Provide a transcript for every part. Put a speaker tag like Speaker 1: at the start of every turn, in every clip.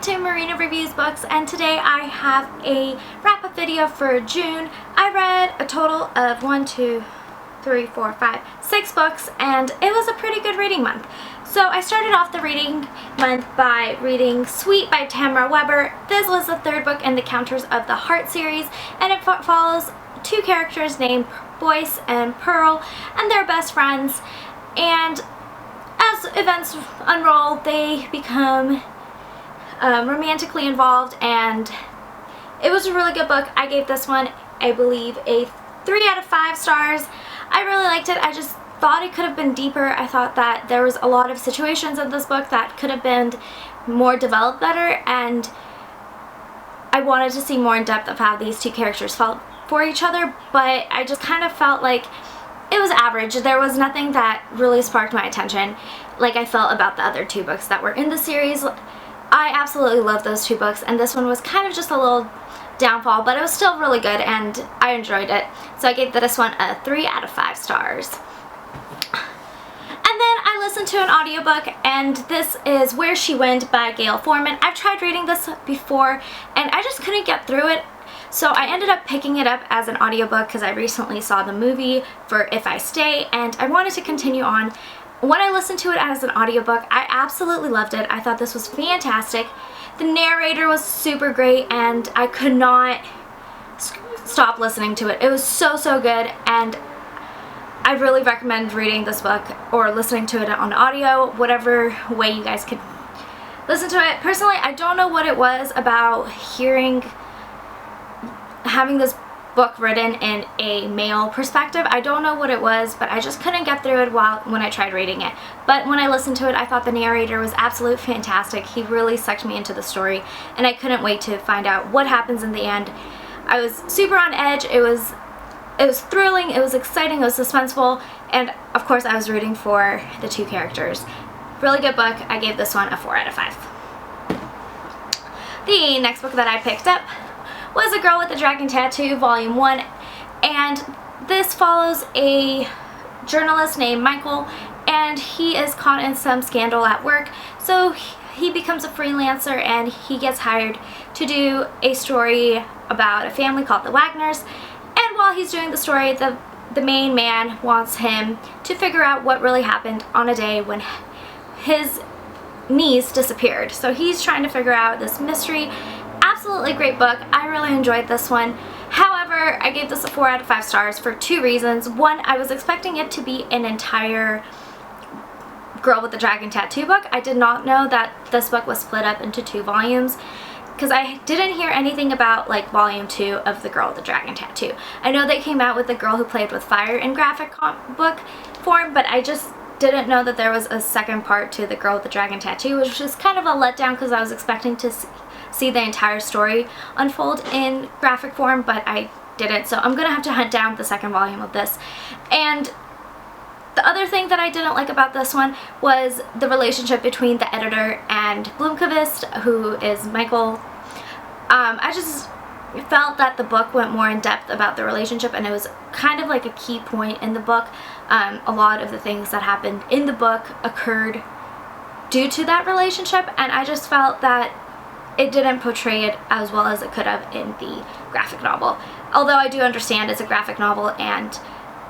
Speaker 1: to Marina Reviews Books, and today I have a wrap-up video for June. I read a total of 6 books, and it was a pretty good reading month. So I started off the reading month by reading Sweet by Tamara Weber. This was the third book in the Counters of the Heart series, and it follows two characters named Boyce and Pearl, and they're best friends. And as events unroll, they become romantically involved, and it was a really good book. I gave this one, I believe, a 3 out of 5 stars. I really liked it. I just thought it could have been deeper. I thought that there was a lot of situations in this book that could have been more developed better, and I wanted to see more in depth of how these two characters felt for each other, but I just kind of felt like it was average. There was nothing that really sparked my attention like I felt about the other two books that were in the series. I absolutely love those two books, and this one was kind of just a little downfall, but it was still really good and I enjoyed it. So I gave this one a 3 out of 5 stars. And then I listened to an audiobook, and this is Where She Went by Gail Foreman. I've tried reading this before and I just couldn't get through it. So I ended up picking it up as an audiobook because I recently saw the movie for If I Stay, and I wanted to continue on. When I listened to it as an audiobook, I absolutely loved it. I thought this was fantastic. The narrator was super great, and I could not stop listening to it. It was so good, and I really recommend reading this book or listening to it on audio, whatever way you guys could listen to it. Personally, I don't know what it was about having this book written in a male perspective. I don't know what it was, but I just couldn't get through it when I tried reading it. But when I listened to it, I thought the narrator was absolutely fantastic. He really sucked me into the story, and I couldn't wait to find out what happens in the end. I was super on edge. It was thrilling, it was exciting, it was suspenseful, and of course I was rooting for the two characters. Really good book. I gave this one a 4 out of 5. The next book that I picked up was A Girl with a Dragon Tattoo, Volume 1, and this follows a journalist named Michael, and he is caught in some scandal at work, so he becomes a freelancer and he gets hired to do a story about a family called the Wagners. And while he's doing the story, the main man wants him to figure out what really happened on a day when his niece disappeared. So he's trying to figure out this mystery. Absolutely great book. I really enjoyed this one. However, I gave this a 4 out of 5 stars for 2 reasons. One, I was expecting it to be an entire Girl with the Dragon Tattoo book. I did not know that this book was split up into 2 volumes, because I didn't hear anything about like volume 2 of The Girl with the Dragon Tattoo. I know they came out with The Girl Who Played with Fire in graphic book form, but I just didn't know that there was a second part to The Girl with the Dragon Tattoo, which was kind of a letdown because I was expecting to see the entire story unfold in graphic form, but I didn't. So I'm gonna have to hunt down the second volume of this. And the other thing that I didn't like about this one was the relationship between the editor and Blomkvist, who is Michael. I just felt that the book went more in depth about the relationship, and it was kind of like a key point in the book. A lot of the things that happened in the book occurred due to that relationship, and I just felt that it didn't portray it as well as it could have in the graphic novel. Although I do understand it's a graphic novel, and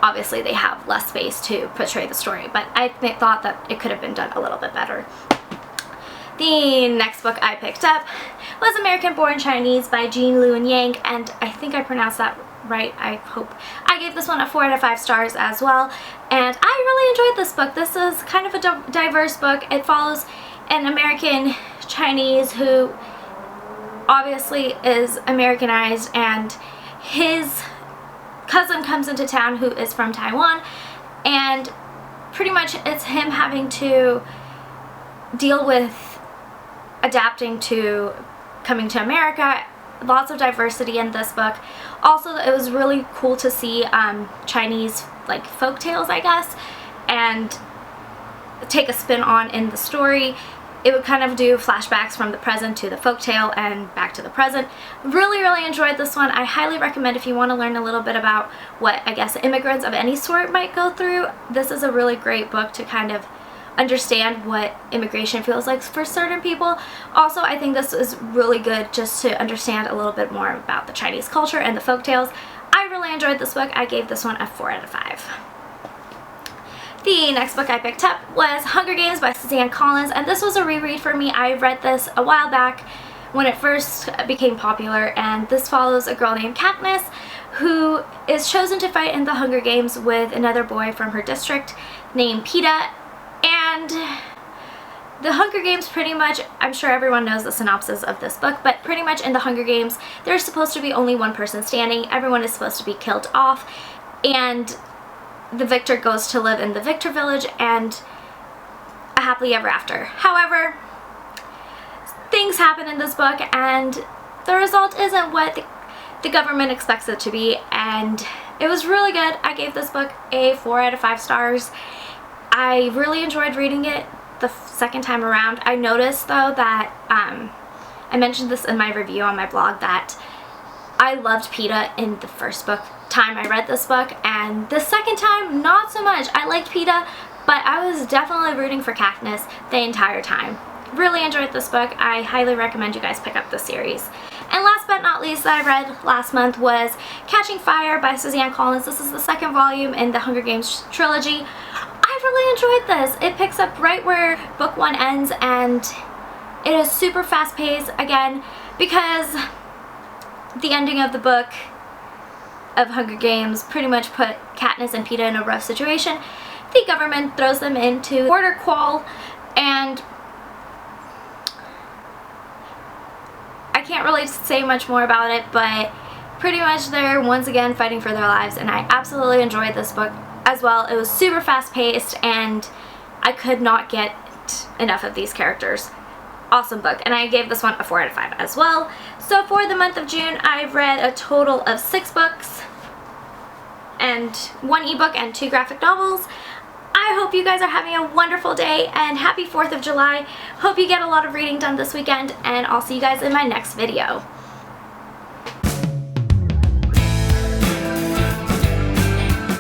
Speaker 1: obviously they have less space to portray the story, but I thought that it could have been done a little bit better. The next book I picked up was American Born Chinese by Jean Luen Yang, and I think I pronounced that right, I hope. I gave this one a 4 out of 5 stars as well, and I really enjoyed this book. This is kind of a diverse book. It follows an American Chinese who obviously is Americanized, and his cousin comes into town who is from Taiwan, and pretty much it's him having to deal with adapting to coming to America. Lots of diversity in this book. Also, it was really cool to see Chinese like folk tales, I guess, and take a spin on in the story. It would kind of do flashbacks from the present to the folktale and back to the present. Really enjoyed this one. I highly recommend if you want to learn a little bit about what I guess immigrants of any sort might go through. This is a really great book to kind of understand what immigration feels like for certain people. Also, I think this is really good just to understand a little bit more about the Chinese culture and the folktales. I really enjoyed this book. I gave this one a 4 out of 5. The next book I picked up was Hunger Games by Suzanne Collins, and this was a reread for me. I read this a while back when it first became popular, and this follows a girl named Katniss who is chosen to fight in the Hunger Games with another boy from her district named Peeta. And the Hunger Games pretty much, I'm sure everyone knows the synopsis of this book, but pretty much in the Hunger Games there's supposed to be only one person standing. Everyone is supposed to be killed off, and the victor goes to live in the Victor Village and a happily ever after. However, things happen in this book and the result isn't what the government expects it to be, and it was really good. I gave this book a 4 out of 5 stars. I really enjoyed reading it the second time around. I noticed though that, I mentioned this in my review on my blog, that I loved Peeta in the first time I read this book, and the second time not so much. I liked Peeta, but I was definitely rooting for Katniss the entire time. Really enjoyed this book. I highly recommend you guys pick up this series. And last but not least that I read last month was Catching Fire by Suzanne Collins. This is the second volume in the Hunger Games trilogy. I really enjoyed this. It picks up right where book 1 ends, and it is super fast paced again because the ending of the book of Hunger Games pretty much put Katniss and Peeta in a rough situation. The government throws them into border qual, and I can't really say much more about it, but pretty much they're once again fighting for their lives, and I absolutely enjoyed this book as well. It was super fast paced and I could not get enough of these characters. Awesome book, and I gave this one a 4 out of 5 as well. So for the month of June I've read a total of 6 books and 1 ebook and 2 graphic novels. I hope you guys are having a wonderful day and happy 4th of July. Hope you get a lot of reading done this weekend, and I'll see you guys in my next video.